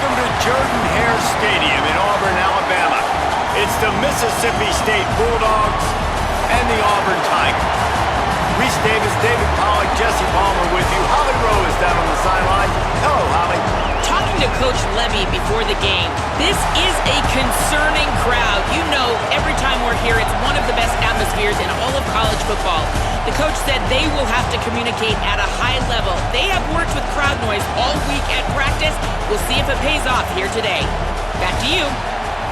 Welcome to Jordan-Hare Stadium in Auburn, Alabama. It's the Mississippi State Bulldogs and the Auburn Tigers. Reese Davis, David Pollack, Jesse Palmer with you. Holly Rowe is down on the sideline. Hello, Holly. Talking to Coach Levy before the game, this is a concerning crowd. You know, every time we're here, it's one of the best atmospheres in all of college football. The coach said they will have to communicate at a high level. They have worked with crowd noise all week at practice. We'll see if it pays off here today. Back to you.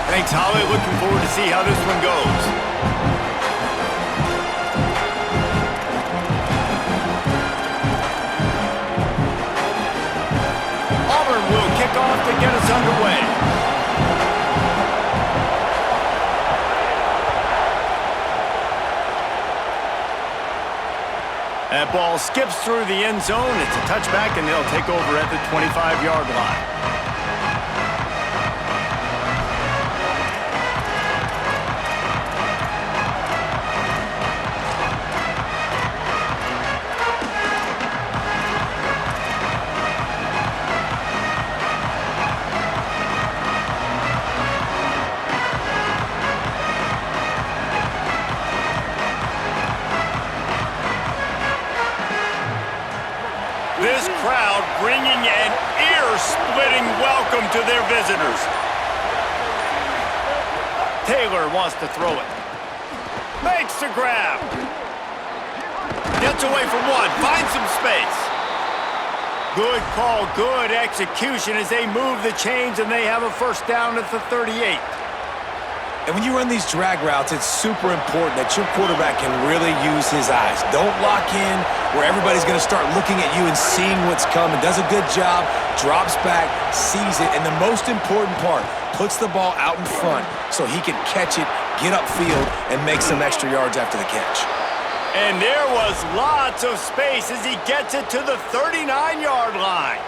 Thanks, Holly. Looking forward to see how this one goes. Auburn will kick off to get us underway. That ball skips through the end zone. It's a touchback, and they'll take over at the 25-yard line. This crowd bringing an ear-splitting welcome to their visitors. Taylor wants to throw it. Makes the grab. Gets away from one. Finds some space. Good call, good execution as they move the chains and they have a first down at the 38. And when you run these drag routes, it's super important that your quarterback can really use his eyes. Don't lock in where everybody's going to start looking at you and seeing what's coming. Does a good job, drops back, sees it, and the most important part, puts the ball out in front so he can catch it, get upfield, and make some extra yards after the catch. And there was lots of space as he gets it to the 39-yard line.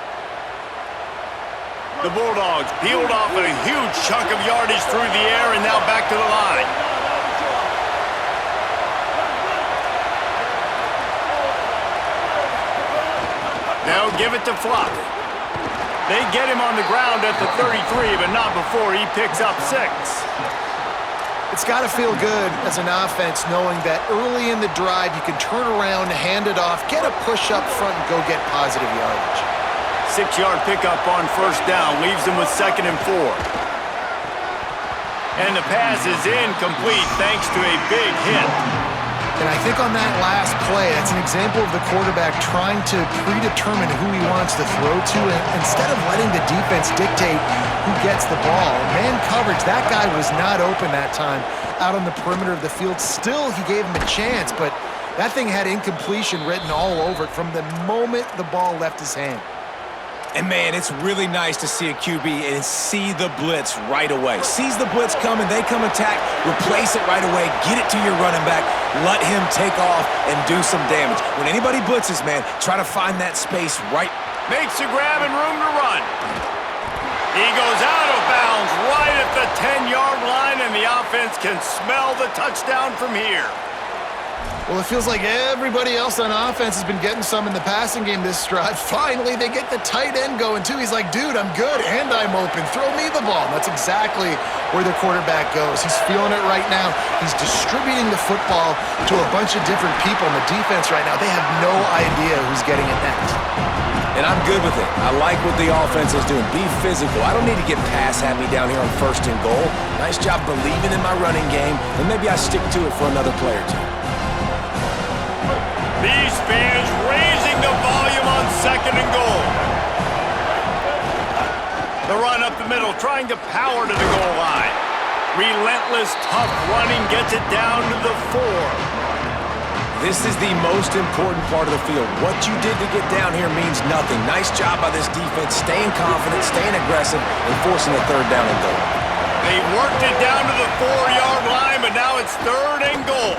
The Bulldogs peeled off a huge chunk of yardage through the air and now back to the line. Now give it to Fluff. They get him on the ground at the 33, but not before he picks up 6. It's got to feel good as an offense knowing that early in the drive you can turn around, hand it off, get a push up front, and go get positive yardage. 6-yard pickup on first down, leaves them with 2nd and 4. And the pass is incomplete thanks to a big hit. And I think on that last play, that's an example of the quarterback trying to predetermine who he wants to throw to, and instead of letting the defense dictate who gets the ball. Man coverage, that guy was not open that time out on the perimeter of the field. Still, he gave him a chance, but that thing had incompletion written all over it from the moment the ball left his hand. And, man, it's really nice to see a QB and see the blitz right away. Sees the blitz coming, they come attack, replace it right away, get it to your running back, let him take off and do some damage. When anybody blitzes, man, try to find that space right. Makes a grab and room to run. He goes out of bounds right at the 10-yard line, and the offense can smell the touchdown from here. Well, it feels like everybody else on offense has been getting some in the passing game this drive. Finally, they get the tight end going, too. He's like, dude, I'm good, and I'm open. Throw me the ball. And that's exactly where the quarterback goes. He's feeling it right now. He's distributing the football to a bunch of different people in the defense right now. They have no idea who's getting it next. And I'm good with it. I like what the offense is doing. Be physical. I don't need to get pass at me down here on 1st and goal. Nice job believing in my running game, and maybe I stick to it for another play or two. These fans raising the volume on 2nd and goal. The run up the middle, trying to power to the goal line. Relentless, tough running gets it down to the 4. This is the most important part of the field. What you did to get down here means nothing. Nice job by this defense, staying confident, staying aggressive, and forcing a 3rd down and goal. They worked it down to the 4-yard line, but now it's 3rd and goal.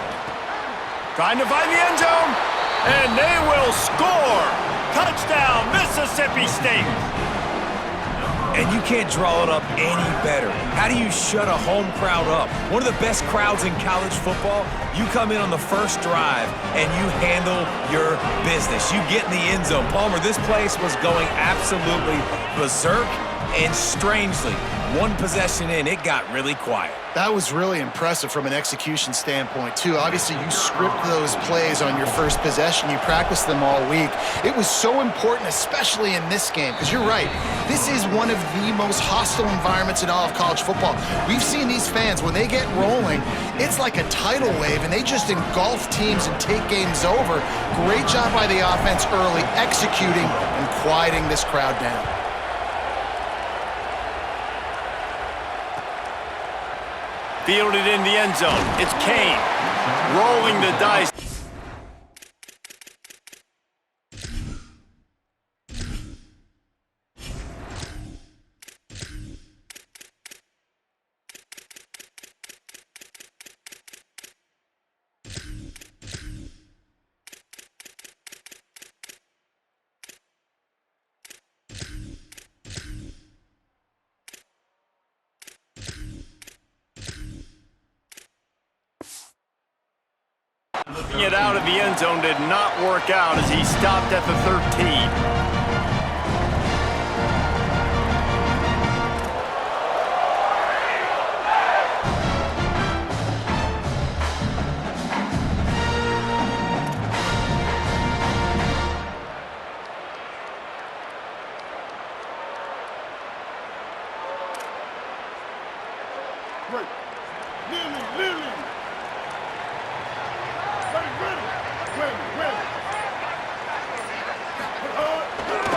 Trying to find the end zone, and they will score. Touchdown, Mississippi State. And you can't draw it up any better. How do you shut a home crowd up? One of the best crowds in college football, you come in on the first drive and you handle your business. You get in the end zone. Palmer, this place was going absolutely berserk, and strangely, one possession in, it got really quiet. That was really impressive from an execution standpoint, too. Obviously, you script those plays on your first possession. You practice them all week. It was so important, especially in this game, because you're right. This is one of the most hostile environments in all of college football. We've seen these fans, when they get rolling, it's like a tidal wave, and they just engulf teams and take games over. Great job by the offense early, executing and quieting this crowd down. Fielded in the end zone. It's Kane. Rolling the dice. Looking it out of the end zone did not work out as he stopped at the 13.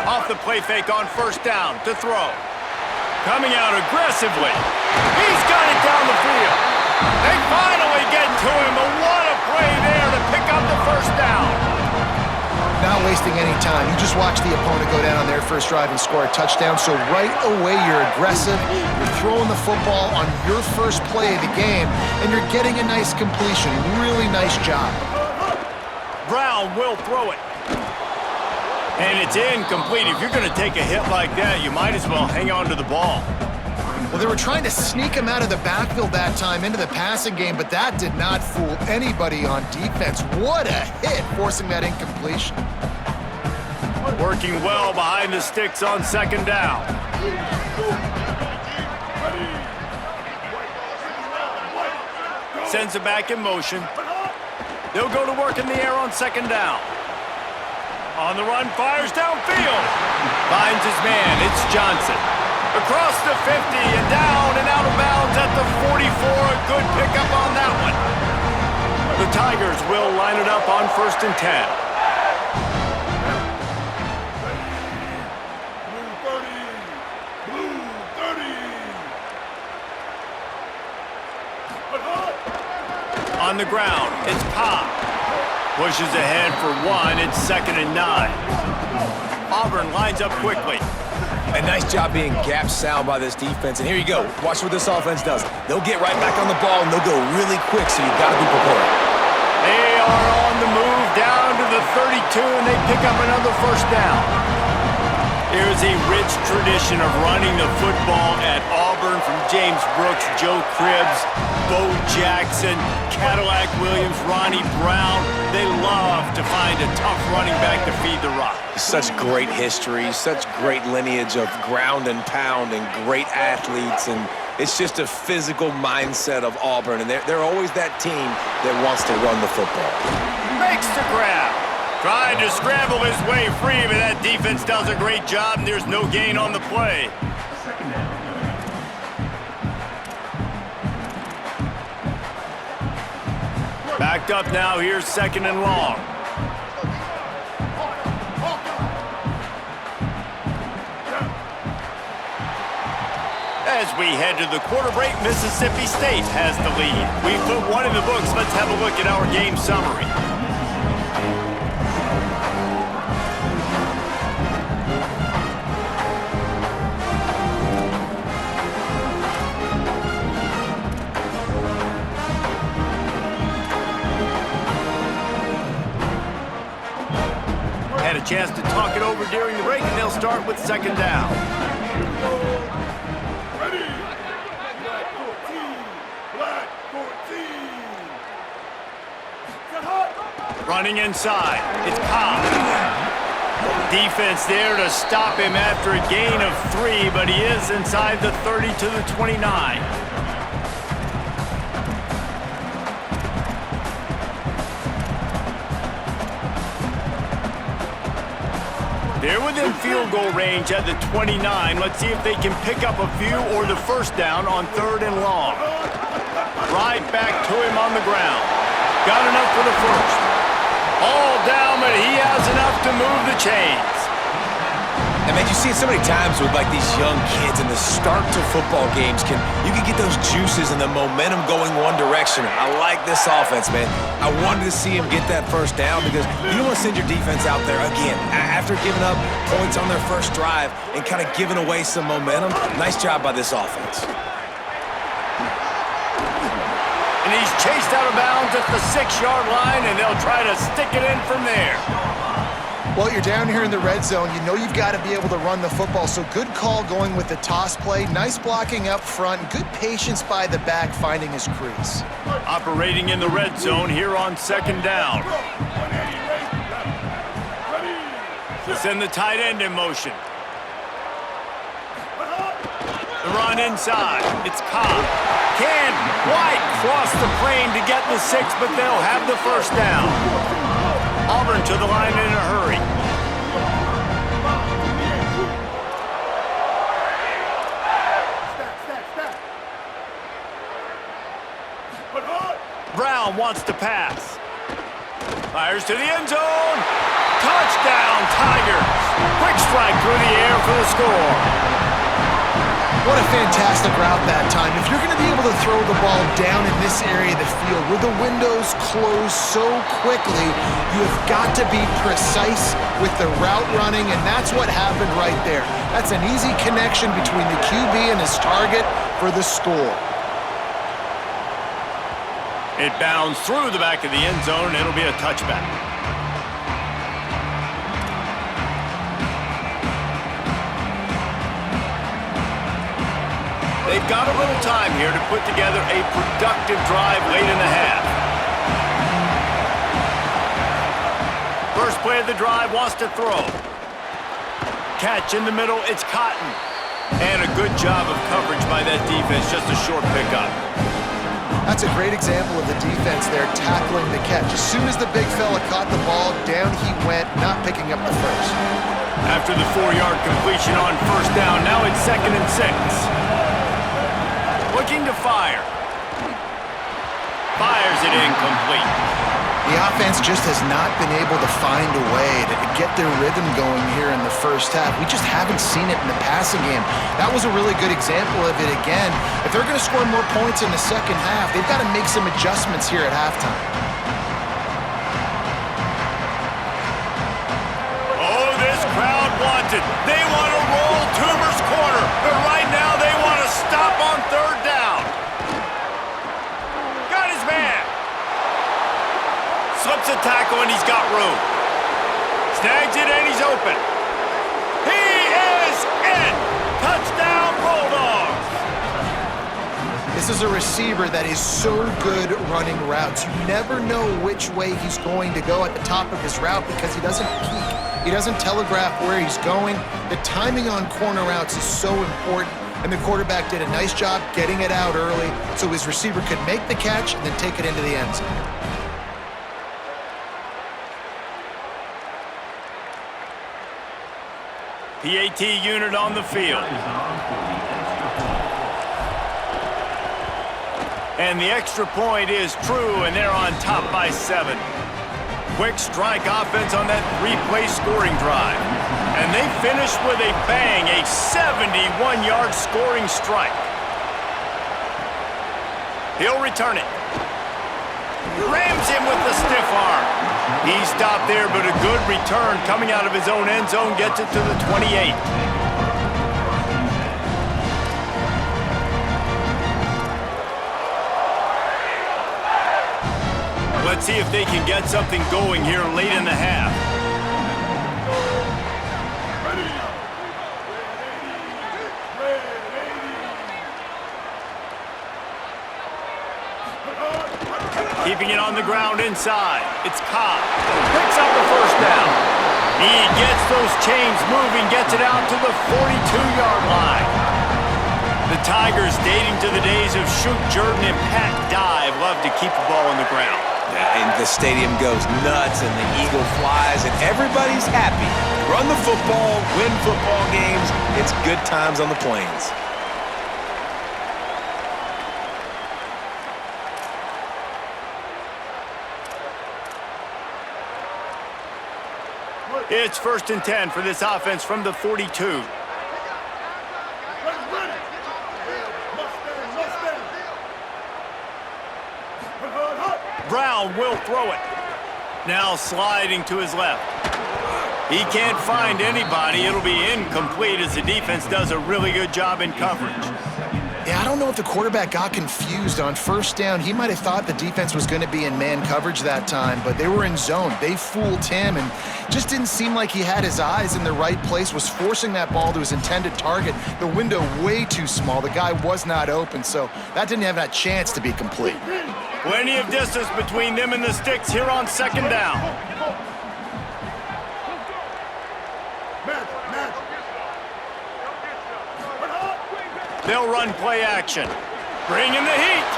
Off the play fake on first down to throw. Coming out aggressively. He's got it down the field. They finally get to him, but what a play there to pick up the first down. Not wasting any time. You just watch the opponent go down on their first drive and score a touchdown. So right away, you're aggressive. You're throwing the football on your first play of the game, and you're getting a nice completion. Really nice job. Brown will throw it. And it's incomplete. If you're going to take a hit like that, you might as well hang on to the ball. Well, they were trying to sneak him out of the backfield that time into the passing game, but that did not fool anybody on defense. What a hit, forcing that incompletion. Working well behind the sticks on second down. Sends it back in motion. They'll go to work in the air on second down. On the run, fires downfield. Finds his man, it's Johnson. Across the 50 and down and out of bounds at the 44. A good pickup on that one. The Tigers will line it up on 1st and 10. On the ground, it's Pop. Pushes ahead for one. It's 2nd and 9. Auburn lines up quickly. A nice job being gap sound by this defense. And here you go. Watch what this offense does. They'll get right back on the ball, and they'll go really quick, so you've got to be prepared. They are on the move down to the 32, and they pick up another first down. There's a rich tradition of running the football at Auburn from James Brooks, Joe Cribbs, Bo Jackson, Cadillac Williams, Ronnie Brown. They love to find a tough running back to feed the rock. Such great history, such great lineage of ground and pound and great athletes, and it's just a physical mindset of Auburn, and they're always that team that wants to run the football. Makes the grab. Trying to scramble his way free, but that defense does a great job, and there's no gain on the play. Backed up now, here's 2nd and long. As we head to the quarter break, Mississippi State has the lead. We've put one in the books. Let's have a look at our game summary. Had a chance to talk it over during the break, and they'll start with 2nd down. Running inside. It's Cobb. Defense there to stop him after a gain of 3, but he is inside the 30 to the 29. They're within field goal range at the 29. Let's see if they can pick up a few or the first down on 3rd and long. Right back to him on the ground. Got enough for the first. All down, but he has enough to move the chains. And man, you see it so many times with like these young kids in the start to football games. You can get those juices and the momentum going one direction. I like this offense, man. I wanted to see him get that first down because you don't want to send your defense out there again after giving up points on their first drive and kind of giving away some momentum. Nice job by this offense. And he's chased out of bounds at the 6-yard line, and they'll try to stick it in from there. Well, you're down here in the red zone. You know you've got to be able to run the football, so good call going with the toss play. Nice blocking up front. Good patience by the back finding his crease. Operating in the red zone here on 2nd down. To send the tight end in motion. The run inside. It's Cobb. Can White cross the plane to get the 6, but they'll have the first down. Auburn to the line in a hurry. Brown wants to pass. Fires to the end zone. Touchdown, Tigers. Quick strike through the air for the score. What a fantastic route that time. If you're going to be able to throw the ball down in this area of the field where the windows close so quickly, you have got to be precise with the route running, and that's what happened right there. That's an easy connection between the QB and his target for the score. It bounds through the back of the end zone, and it'll be a touchback. They've got a little time here to put together a productive drive late in the half. First play of the drive, wants to throw. Catch in the middle, it's Cotton. And a good job of coverage by that defense, just a short pickup. That's a great example of the defense there tackling the catch. As soon as the big fella caught the ball, down he went, not picking up the first. After the 4-yard completion on first down, now it's 2nd and 6. Looking to fire. Fires it incomplete. The offense just has not been able to find a way to get their rhythm going here in the first half. We just haven't seen it in the passing game. That was a really good example of it again. If they're going to score more points in the second half, they've got to make some adjustments here at halftime. Oh, this crowd wants it. They want to roll Toomer's corner, but right now they want to stop on 3rd down. Got his man. Slips a tackle and he's got room. Snags it and he's open. He is in. Touchdown, Bulldogs. This is a receiver that is so good running routes. You never know which way he's going to go at the top of his route because he doesn't peek. He doesn't telegraph where he's going. The timing on corner routes is so important, and the quarterback did a nice job getting it out early so his receiver could make the catch and then take it into the end zone. PAT unit on the field. And the extra point is true, and they're on top by 7. Quick strike offense on that 3-play scoring drive. And they finish with a bang, a 71-yard scoring strike. He'll return it. Rams him with the stiff arm. He stopped there, but a good return coming out of his own end zone gets it to the 28. Let's see if they can get something going here late in the half. Keeping it on the ground inside. It's Cobb. Picks up the first down. He gets those chains moving, gets it out to the 42-yard line. The Tigers, dating to the days of Shoot Jordan and Pat Dive, love to keep the ball on the ground. Yeah, and the stadium goes nuts, and the eagle flies, and everybody's happy. Run the football, win football games. It's good times on the plains. It's 1st and 10 for this offense from the 42. Brown will throw it. Now sliding to his left. He can't find anybody. It'll be incomplete as the defense does a really good job in coverage. Yeah, I don't know if the quarterback got confused on first down. He might have thought the defense was going to be in man coverage that time, but they were in zone. They fooled him and just didn't seem like he had his eyes in the right place, was forcing that ball to his intended target. The window way too small. The guy was not open, so that didn't have that chance to be complete. Plenty of distance between them and the sticks here on 2nd down. They'll run play action. Bring in the heat.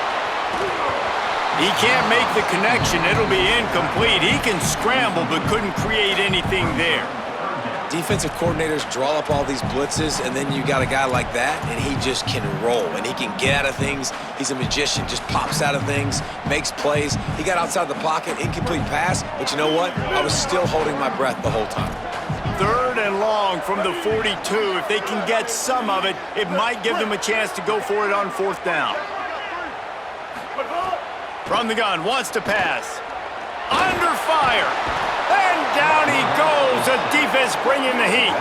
He can't make the connection. It'll be incomplete. He can scramble but couldn't create anything there. Defensive coordinators draw up all these blitzes, and then you got a guy like that, and he just can roll, and he can get out of things. He's a magician, just pops out of things, makes plays. He got outside the pocket, incomplete pass, but you know what? I was still holding my breath the whole time. 3rd and long from the 42. If they can get some of it, it might give them a chance to go for it on 4th down. From the gun, wants to pass. Under fire. And down he goes. The defense bringing the heat.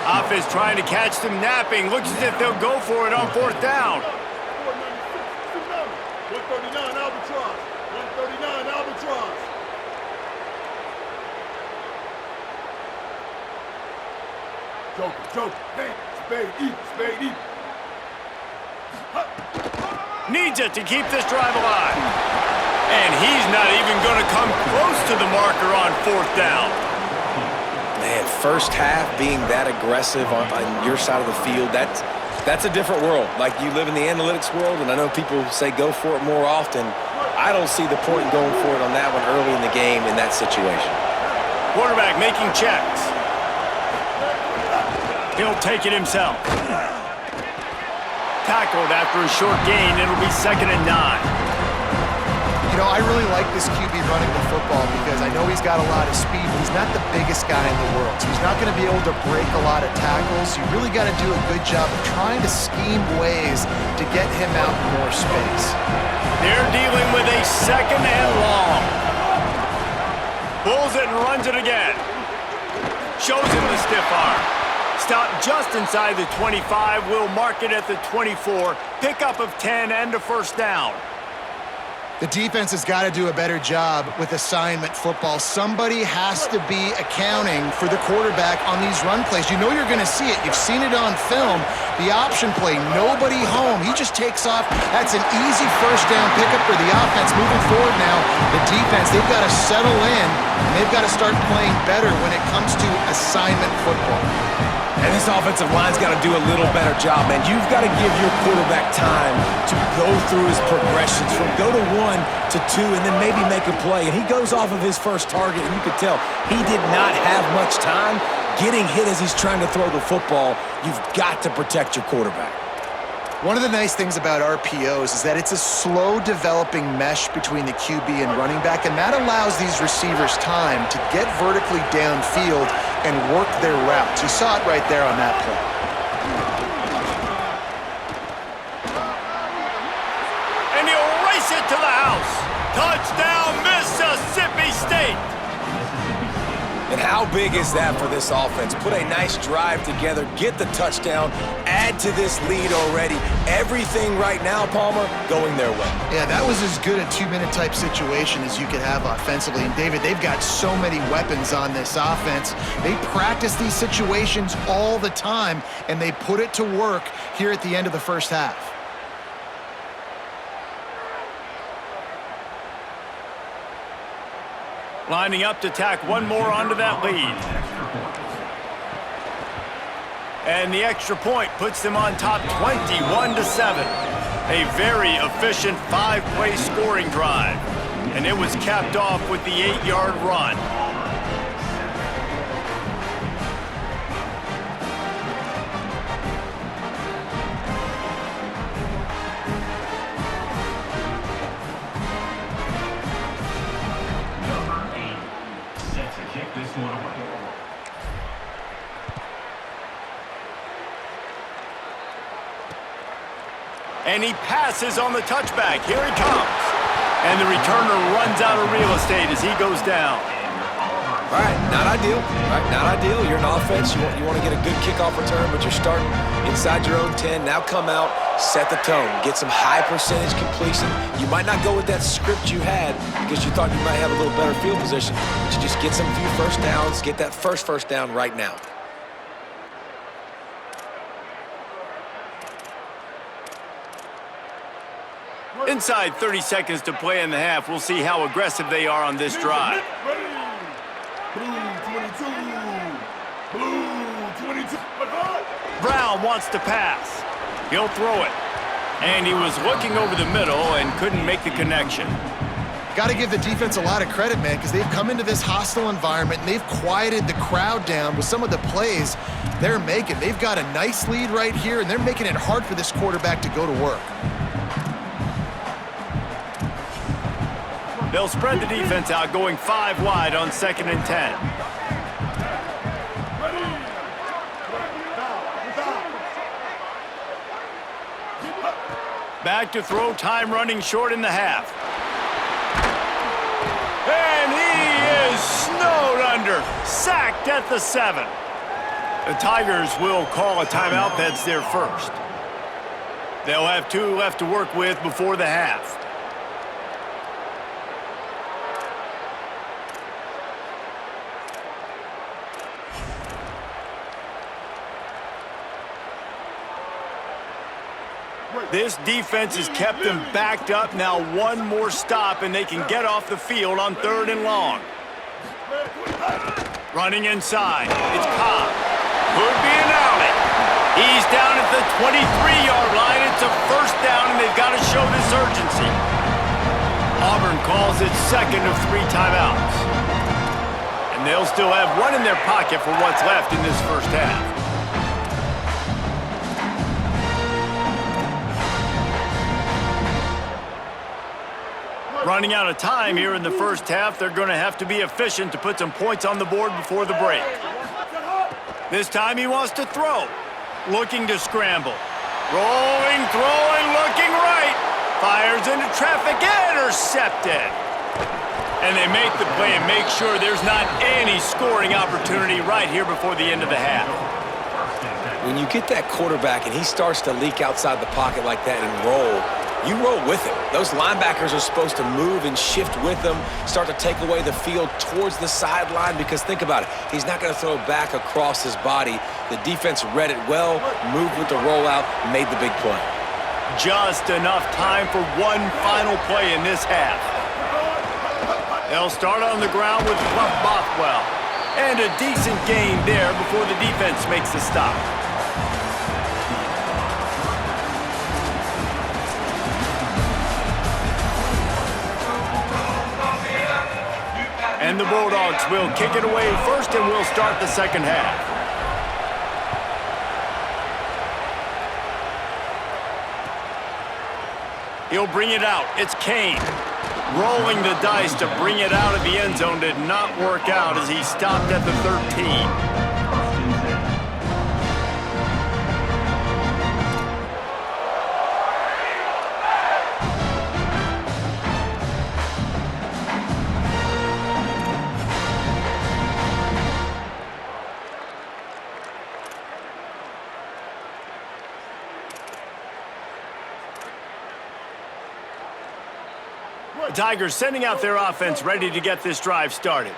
Offense trying to catch them napping. Looks as if they'll go for it on 4th down. 139 Albatross. 139 Albatross. Joker. Hey, spade eat. Needs it to keep this drive alive. And he's not even going to come close to the marker on 4th down. Man, first half being that aggressive on your side of the field, that's a different world. Like, you live in the analytics world, and I know people say go for it more often. I don't see the point in going for it on that one early in the game in that situation. Quarterback making checks. He'll take it himself. Tackled after a short gain. It'll be 2nd and 9. You know, I really like this QB running the football because I know he's got a lot of speed, but he's not the biggest guy in the world. So he's not going to be able to break a lot of tackles. You really got to do a good job of trying to scheme ways to get him out in more space. They're dealing with a 2nd and long. Pulls it and runs it again. Shows him the stiff arm. Stop just inside the 25. We'll mark it at the 24. Pickup of 10 and a 1st down. The defense has got to do a better job with assignment football. Somebody has to be accounting for the quarterback on these run plays. You know you're going to see it. You've seen it on film. The option play, nobody home. He just takes off. That's an easy 1st down pickup for the offense. Moving forward now, the defense, they've got to settle in, and they've got to start playing better when it comes to assignment football. And this offensive line's got to do a little better job, man. You've got to give your quarterback time to go through his progressions from go to 1 to 2 and then maybe make a play. And he goes off of his first target, and you could tell he did not have much time getting hit as he's trying to throw the football. You've got to protect your quarterback. One of the nice things about RPOs is that it's a slow developing mesh between the QB and running back, and that allows these receivers time to get vertically downfield and work their routes. You saw it right there on that play. And he'll race it to the house. Touchdown, Mississippi State. And how big is that for this offense? Put a nice drive together, get the touchdown, add to this lead already. Everything right now, Palmer, going their way. Yeah, that was as good a 2-minute type situation as you could have offensively. And David, they've got so many weapons on this offense. They practice these situations all the time, and they put it to work here at the end of the first half. Lining up to tack one more onto that lead. And the extra point puts them on top 21-7. A very efficient 5-play scoring drive. And it was capped off with the 8-yard run. And he passes on the touchback. Here he comes. And the returner runs out of real estate as he goes down. All right, not ideal. All right, not ideal. You're an offense. You want to get a good kickoff return, but you're starting inside your own 10. Now come out, set the tone, get some high percentage completion. You might not go with that script you had because you thought you might have a little better field position, but you just get some few first downs, get that first down right now. Inside 30 seconds to play in the half. We'll see how aggressive they are on this drive. Blue 22. Brown wants to pass. He'll throw it. And he was looking over the middle and couldn't make the connection. Got to give the defense a lot of credit, man, because they've come into this hostile environment and they've quieted the crowd down with some of the plays they're making. They've got a nice lead right here, and they're making it hard for this quarterback to go to work. They'll spread the defense out, going 5 wide on 2nd and 10. Back to throw, time running short in the half. And he is snowed under, sacked at the 7. The Tigers will call a timeout. That's their first. They'll have 2 left to work with before the half. This defense has kept them backed up. Now one more stop, and they can get off the field on 3rd and long. Running inside. It's Cobb. Could be an alley. He's down at the 23-yard line. It's a first down, and they've got to show this urgency. Auburn calls it 2nd of 3 timeouts. And they'll still have 1 in their pocket for what's left in this first half. Running out of time here in the first half. They're going to have to be efficient to put some points on the board before the break. This time he wants to throw. Looking to scramble. Rolling, throwing, looking right. Fires into traffic, intercepted. And they make the play and make sure there's not any scoring opportunity right here before the end of the half. When you get that quarterback and he starts to leak outside the pocket like that and roll, you roll with him. Those linebackers are supposed to move and shift with him, start to take away the field towards the sideline, because think about it, he's not going to throw back across his body. The defense read it well, moved with the rollout, made the big play. Just enough time for one final play in this half. They'll start on the ground with Bluff Bothwell. And a decent gain there before the defense makes the stop. And the Bulldogs will kick it away first, and we'll start the second half. He'll bring it out. It's Kane. Rolling the dice to bring it out of the end zone did not work out as he stopped at the 13. Tigers sending out their offense ready to get this drive started.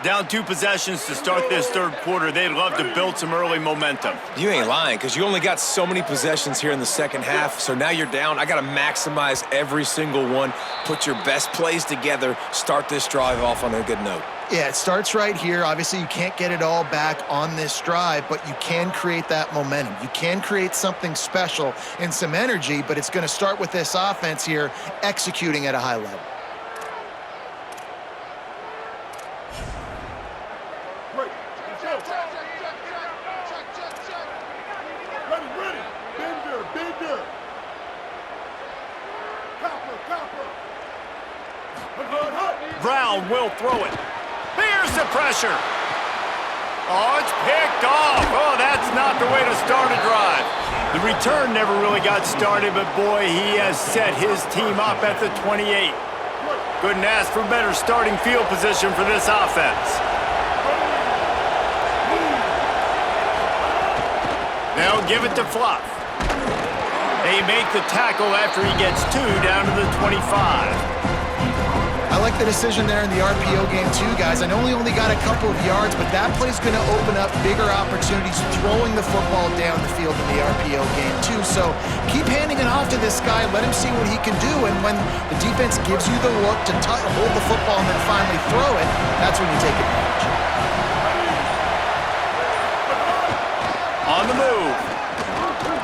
Down 2 possessions to start this third quarter. They'd love to build some early momentum. You ain't lying, because you only got so many possessions here in the second half, so now you're down. I got to maximize every single one, put your best plays together, start this drive off on a good note. Yeah, it starts right here. Obviously, you can't get it all back on this drive, but you can create that momentum. You can create something special and some energy, but it's going to start with this offense here executing at a high level. Break. Ready. Bender. Copper. Brown will throw it. Here's the pressure. Oh, it's picked off. Oh, that's not the way to start a drive. The return never really got started, but boy, he has set his team up at the 28. Couldn't ask for better starting field position for this offense. Now give it to Fluff. They make the tackle after he gets 2 down to the 25. I like the decision there in the RPO game too, guys. I know he only got a couple of yards, but that play's going to open up bigger opportunities throwing the football down the field in the RPO game too. So keep handing it off to this guy. Let him see what he can do. And when the defense gives you the look to hold the football and then finally throw it, that's when you take advantage. On the move.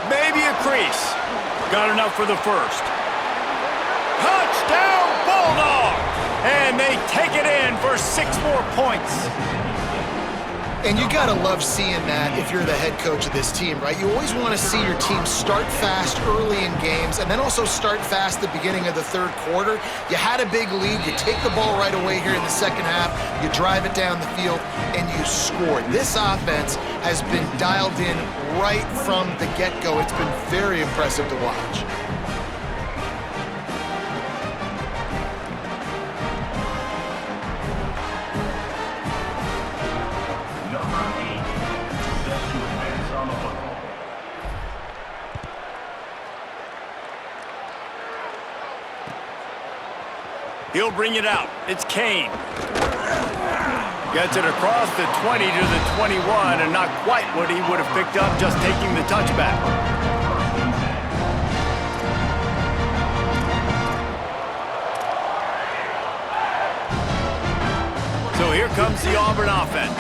Maybe a crease. Got enough for the first. Touchdown, Bulldog! And they take it in for 6 more points. And you gotta love seeing that if you're the head coach of this team, right? You always want to see your team start fast early in games and then also start fast at the beginning of the third quarter. You had a big lead, you take the ball right away here in the second half, you drive it down the field, and you score. This offense has been dialed in right from the get-go. It's been very impressive to watch. He'll bring it out. It's Kane. Gets it across the 20 to the 21, and not quite what he would have picked up just taking the touchback. So here comes the Auburn offense.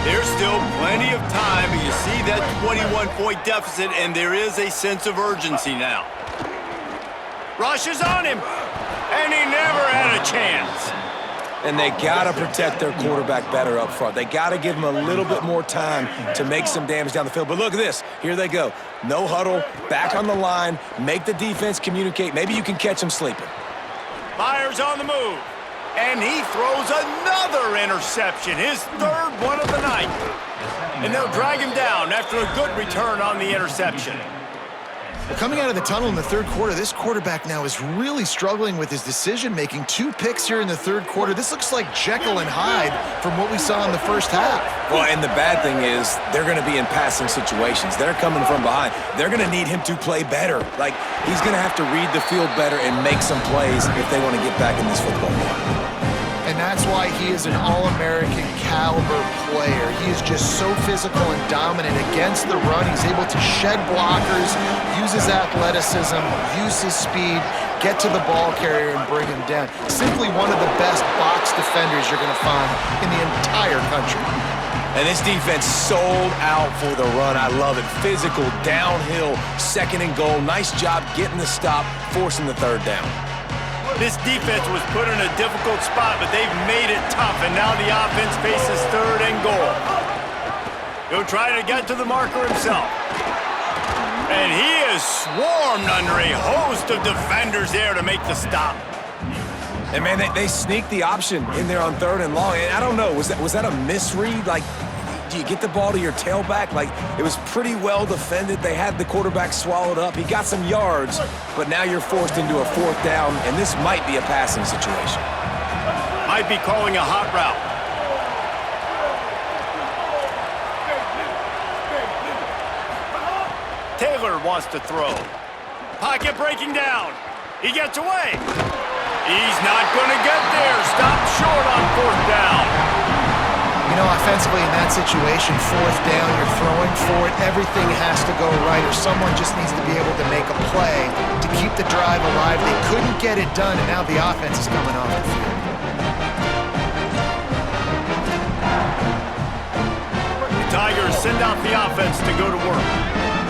There's still plenty of time, but you see that 21-point deficit, and there is a sense of urgency now. Rush is on him. And he never had a chance. And they got to protect their quarterback better up front. They got to give him a little bit more time to make some damage down the field. But look at this. Here they go. No huddle, back on the line, make the defense communicate. Maybe you can catch them sleeping. Myers on the move. And he throws another interception, his 3rd one of the night. And they'll drag him down after a good return on the interception. Well, coming out of the tunnel in the third quarter, this quarterback now is really struggling with his decision-making. 2 picks here in the third quarter. This looks like Jekyll and Hyde from what we saw in the first half. Well, and the bad thing is they're going to be in passing situations. They're coming from behind. They're going to need him to play better. Like, he's going to have to read the field better and make some plays if they want to get back in this football game. And that's why he is an All-American caliber player. He is just so physical and dominant against the run. He's able to shed blockers, use his athleticism, use his speed, get to the ball carrier and bring him down. Simply one of the best box defenders you're going to find in the entire country. And this defense sold out for the run. I love it. Physical, downhill, 2nd and goal. Nice job getting the stop, forcing the 3rd down. This defense was put in a difficult spot, but they've made it tough, and now the offense faces 3rd and goal. He'll try to get to the marker himself. And he is swarmed under a host of defenders there to make the stop. And, man, they sneaked the option in there on 3rd and long. And I don't know, was that a misread? Like, do you get the ball to your tailback? Like, it was pretty well defended. They had the quarterback swallowed up. He got some yards, but now you're forced into a 4th down, and this might be a passing situation. Might be calling a hot route. Taylor wants to throw. Pocket breaking down. He gets away. He's not going to get there. Stopped short on 4th down. You know, offensively in that situation, fourth down, you're throwing for it. Everything has to go right, or someone just needs to be able to make a play to keep the drive alive. They couldn't get it done, and now the offense is coming off the field. The Tigers send out the offense to go to work.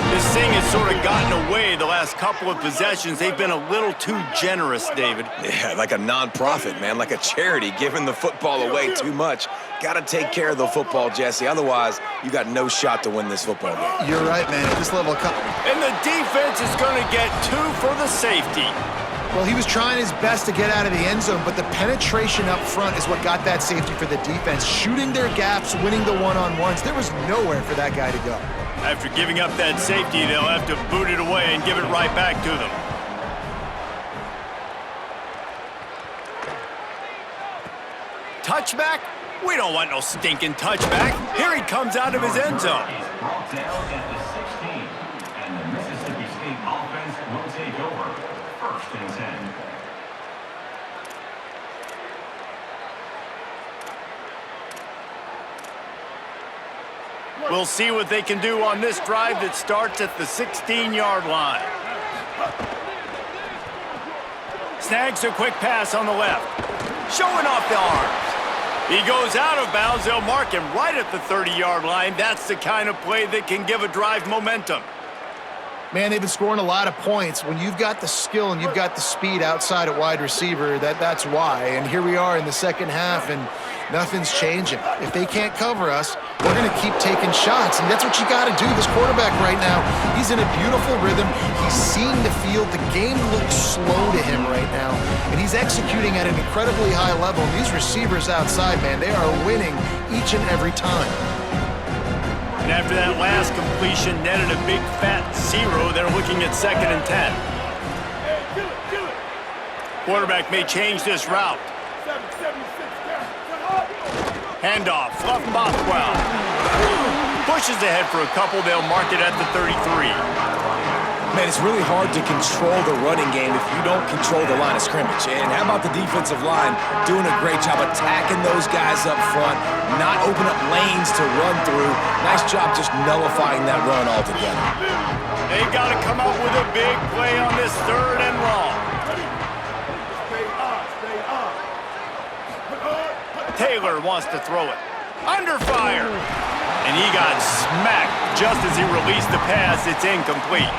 This thing has sort of gotten away the last couple of possessions. They've been a little too generous, David. Yeah, like a non-profit, man, like a charity, giving the football away too much. Got to take care of the football, Jesse. Otherwise, you got no shot to win this football game. You're right, man. At this level of And the defense is going to get 2 for the safety. Well, he was trying his best to get out of the end zone, but the penetration up front is what got that safety for the defense. Shooting their gaps, winning the one-on-ones. There was nowhere for that guy to go. After giving up that safety, they'll have to boot it away and give it right back to them. Touchback? We don't want no stinking touchback. Here he comes out of his end zone. Brought down at the 16, and the Mississippi State offense will take over. 1st and 10. We'll see what they can do on this drive that starts at the 16-yard line. Snags a quick pass on the left. Showing off the arms. He goes out of bounds. They'll mark him right at the 30-yard line. That's the kind of play that can give a drive momentum. Man, they've been scoring a lot of points. When you've got the skill and you've got the speed outside at wide receiver, that's why. And here we are in the second half, and nothing's changing. If they can't cover us, we're going to keep taking shots, and that's what you got to do. This quarterback right now, he's in a beautiful rhythm. He's seeing the field. The game looks slow to him right now, and he's executing at an incredibly high level. And these receivers outside, man, they are winning each and every time. And after that last completion netted a big fat 0, they're looking at 2nd and 10. Quarterback may change this route. Handoff, Fluff Bothwell. Pushes ahead for a couple, they'll mark it at the 33. Man, it's really hard to control the running game if you don't control the line of scrimmage. And how about the defensive line doing a great job attacking those guys up front, not open up lanes to run through. Nice job just nullifying that run altogether. They got to come up with a big play on this 3rd and long. Taylor wants to throw it. Under fire. And he got smacked just as he released the pass. It's incomplete.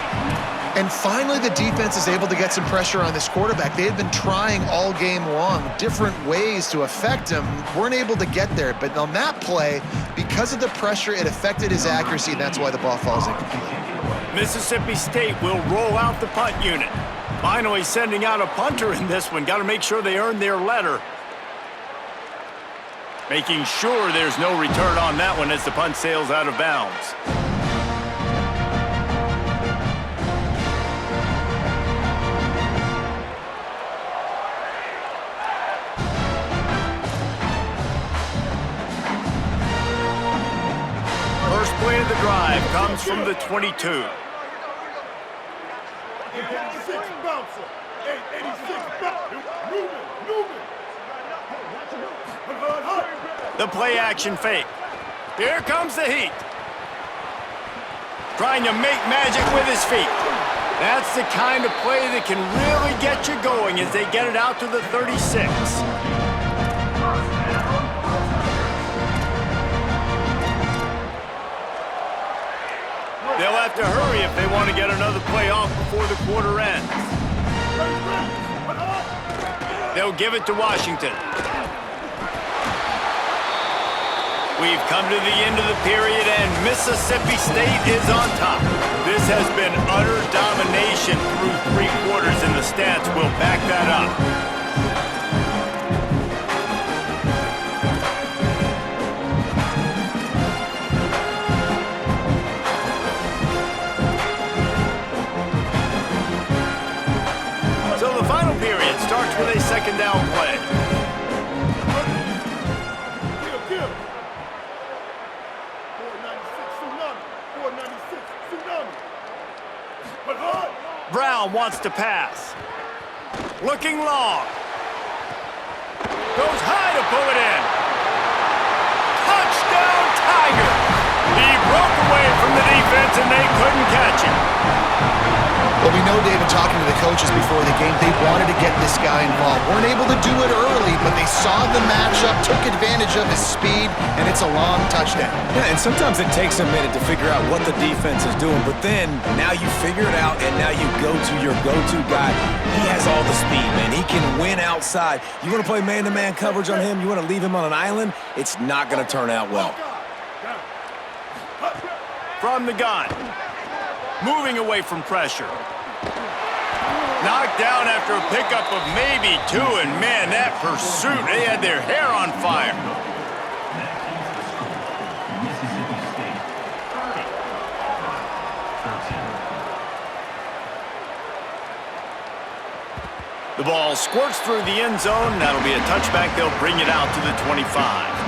And finally, the defense is able to get some pressure on this quarterback. They had been trying all game long, different ways to affect him. Weren't able to get there. But on that play, because of the pressure, it affected his accuracy, and that's why the ball falls incomplete. Mississippi State will roll out the punt unit. Finally sending out a punter in this one. Got to make sure they earn their letter. Making sure there's no return on that one as the punt sails out of bounds. First play of the drive comes from the 22. 86 bouncer. 86 bouncer. Moving. The play action fake. Here comes the heat. Trying to make magic with his feet. That's the kind of play that can really get you going as they get it out to the 36. They'll have to hurry if they want to get another play off before the quarter ends. They'll give it to Washington. We've come to the end of the period, and Mississippi State is on top. This has been utter domination through 3 quarters, and the stats will back that up. So the final period starts with a 2nd down play. Brown wants to pass. Looking long. Goes high to pull it in. Tiger. He broke away from the defense, and they couldn't catch him. Well, we know, David, talking to the coaches before the game, they wanted to get this guy involved. Weren't able to do it early, but they saw the matchup, took advantage of his speed, and it's a long touchdown. Yeah, and sometimes it takes a minute to figure out what the defense is doing, but then now you figure it out, and now you go to your go-to guy. He has all the speed, man. He can win outside. You want to play man-to-man coverage on him? You want to leave him on an island? It's not going to turn out well. From the gun. Moving away from pressure. Knocked down after a pickup of maybe 2, and man, that pursuit, they had their hair on fire. That keeps the score. Mississippi State 30. Auburn 13. The ball squirts through the end zone. That'll be a touchback. They'll bring it out to the 25.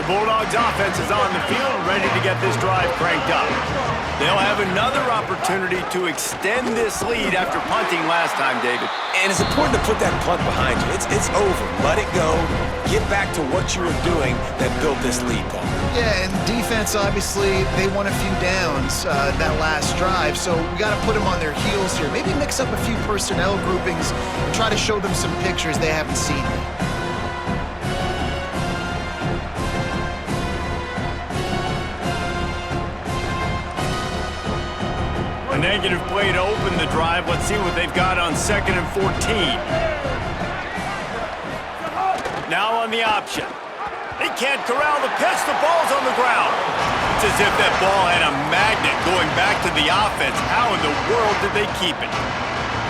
The Bulldogs offense is on the field, ready to get this drive cranked up. They'll have another opportunity to extend this lead after punting last time, David. And it's important to put that punt behind you. It's over. Let it go. Get back to what you were doing that built this lead, Paul. Yeah, and defense, obviously, they won a few downs that last drive, so we got to put them on their heels here. Maybe mix up a few personnel groupings and try to show them some pictures they haven't seen yet. A negative play to open the drive. Let's see what they've got on 2nd and 14. Now on the option. They can't corral the pitch. The ball's on the ground. It's as if that ball had a magnet going back to the offense. How in the world did they keep it?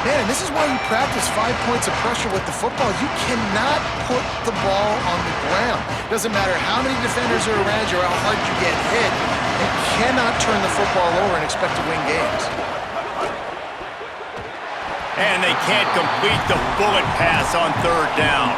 Man, this is why you practice 5 points of pressure with the football. You cannot put the ball on the ground. Doesn't matter how many defenders are around you or how hard you get hit. You cannot turn the football over and expect to win games. And they can't complete the bullet pass on 3rd down.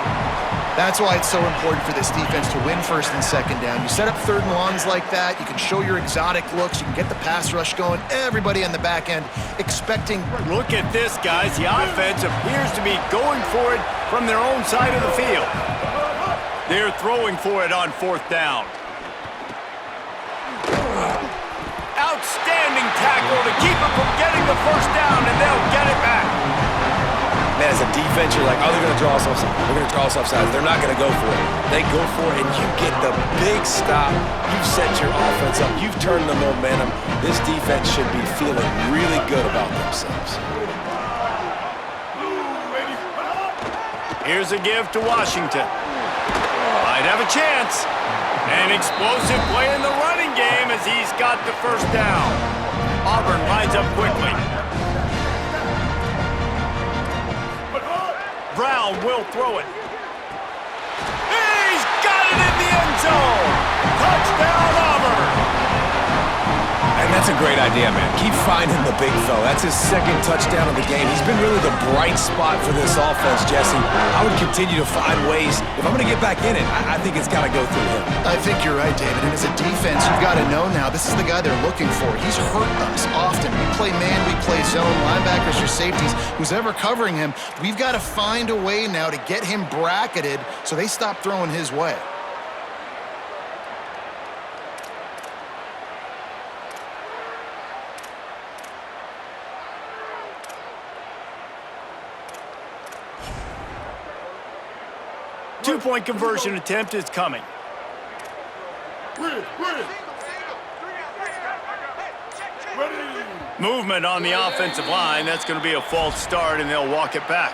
That's why it's so important for this defense to win 1st and 2nd down. You set up 3rd and longs like that, you can show your exotic looks, you can get the pass rush going, everybody on the back end expecting. Look at this, guys. The offense appears to be going for it from their own side of the field. They're throwing for it on 4th down. Outstanding tackle to keep them from getting the 1st down, and they'll get it back. Man, as a defense, you're like, oh, they're going to draw us offside. They're going to draw us offside. They're not going to go for it. They go for it, and you get the big stop. You've set your offense up. You've turned the momentum. This defense should be feeling really good about themselves. Here's a give to Washington. Might have a chance. An explosive play in the running game as he's got the 1st down. Auburn lines up quickly. Brown will throw it. He's got it in the end zone. Touchdown, Auburn. And that's a great idea, man. Keep finding the big fella. That's his 2nd touchdown of the game. He's been really the bright spot for this offense, Jesse. I would continue to find ways. If I'm going to get back in it, I think it's got to go through him. I think you're right, David. And as a defense, you've got to know now, this is the guy they're looking for. He's hurt us often. We play man, we play zone, linebackers or safeties. Who's ever covering him, we've got to find a way now to get him bracketed so they stop throwing his way. Two-point conversion attempt is coming. Movement on the offensive line. That's going to be a false start, and they'll walk it back.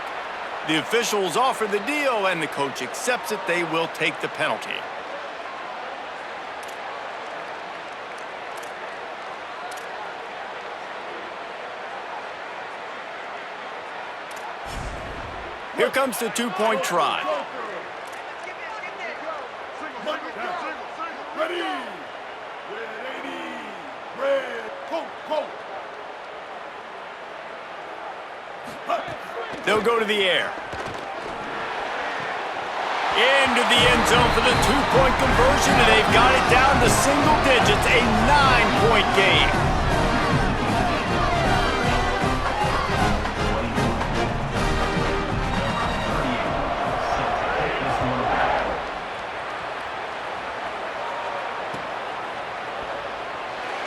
The officials offer the deal, and the coach accepts it. They will take the penalty. Here comes the 2-point try. Ready! Red 80! Red! Coat! They'll go to the air. Into the end zone for the two-point conversion, and they've got it down to single digits, a 9-point game.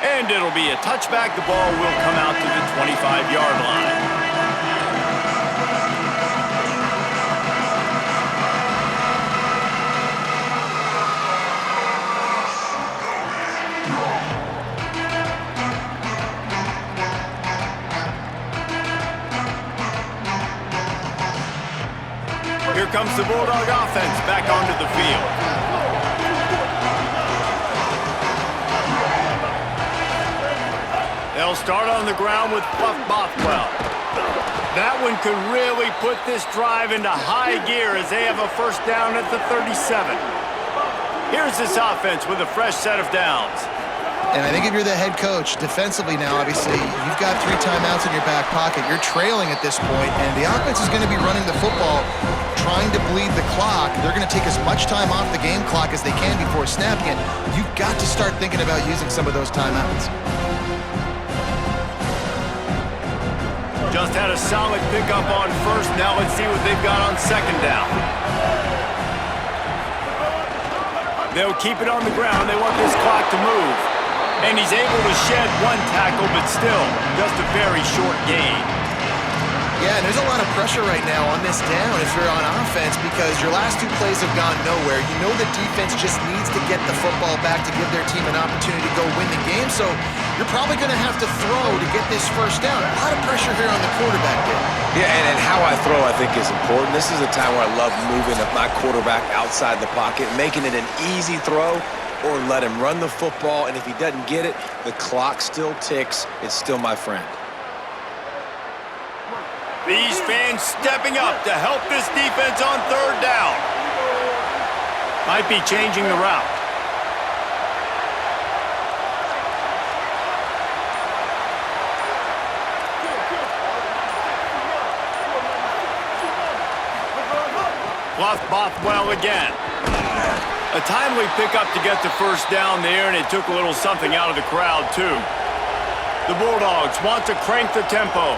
And it'll be a touchback. The ball will come out to the 25-yard line. Here comes the Bulldog offense back onto the field. They'll start on the ground with Fluff Bothwell. That one could really put this drive into high gear as they have a first down at the 37. Here's this offense with a fresh set of downs. And I think if you're the head coach, defensively now, obviously, you've got 3 timeouts in your back pocket. You're trailing at this point, and the offense is going to be running the football, trying to bleed the clock. They're going to take as much time off the game clock as they can before snapping it. You've got to start thinking about using some of those timeouts. Just had a solid pickup on first. Now let's see what they've got on second down. They'll keep it on the ground. They want this clock to move. And he's able to shed one tackle, but still, just a very short gain. Yeah, and there's a lot of pressure right now on this down if you're on offense because your last 2 plays have gone nowhere. You know the defense just needs to get the football back to give their team an opportunity to go win the game, so you're probably going to have to throw to get this first down. A lot of pressure here on the quarterback there. Yeah, and how I throw, I think, is important. This is a time where I love moving my quarterback outside the pocket, making it an easy throw, or let him run the football, and if he doesn't get it, the clock still ticks. It's still my friend. These fans stepping up to help this defense on third down. Might be changing the route. Bluff Bothwell again. A timely pickup to get the first down there, and it took a little something out of the crowd, too. The Bulldogs want to crank the tempo.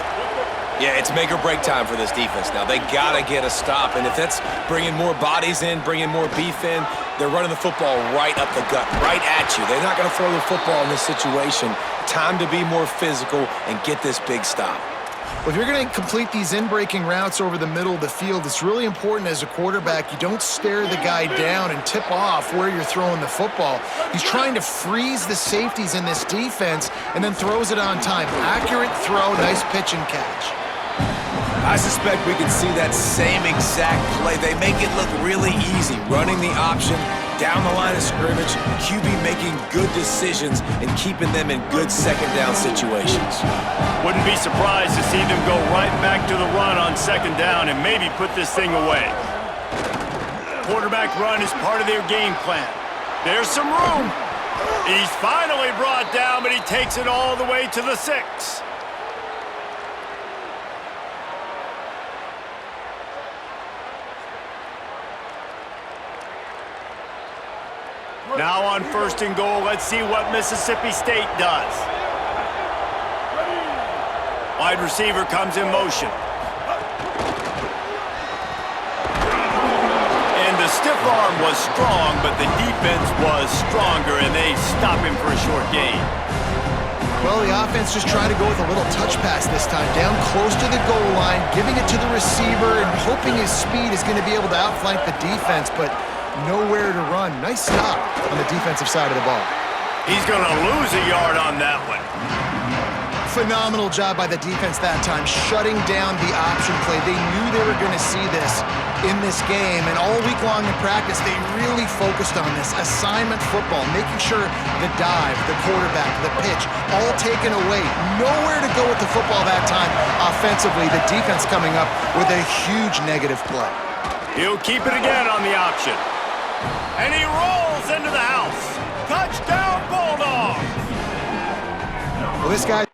Yeah, it's make or break time for this defense now. They got to get a stop, and if that's bringing more bodies in, bringing more beef in, they're running the football right up the gut, right at you. They're not going to throw the football in this situation. Time to be more physical and get this big stop. Well, if you're going to complete these in-breaking routes over the middle of the field, it's really important as a quarterback you don't stare the guy down and tip off where you're throwing the football. He's trying to freeze the safeties in this defense and then throws it on time. Accurate throw, nice pitch and catch. I suspect we can see that same exact play. They make it look really easy, running the option down the line of scrimmage, QB making good decisions and keeping them in good second down situations. Wouldn't be surprised to see them go right back to the run on second down and maybe put this thing away. Quarterback run is part of their game plan. There's some room. He's finally brought down, but he takes it all the way to the 6. Now on first and goal, let's see what Mississippi State does. Wide receiver comes in motion. And the stiff arm was strong, but the defense was stronger, and they stop him for a short gain. Well, the offense just trying to go with a little touch pass this time, down close to the goal line, giving it to the receiver and hoping his speed is going to be able to outflank the defense, but nowhere to run. Nice stop on the defensive side of the ball. He's going to lose a yard on that one. Phenomenal job by the defense that time, shutting down the option play. They knew they were going to see this in this game, and all week long in practice, they really focused on this assignment football, making sure the dive, the quarterback, the pitch, all taken away. Nowhere to go with the football that time. Offensively, the defense coming up with a huge negative play. He'll keep it again on the option. And he rolls into the house. Touchdown, Bulldogs! Well, this guy's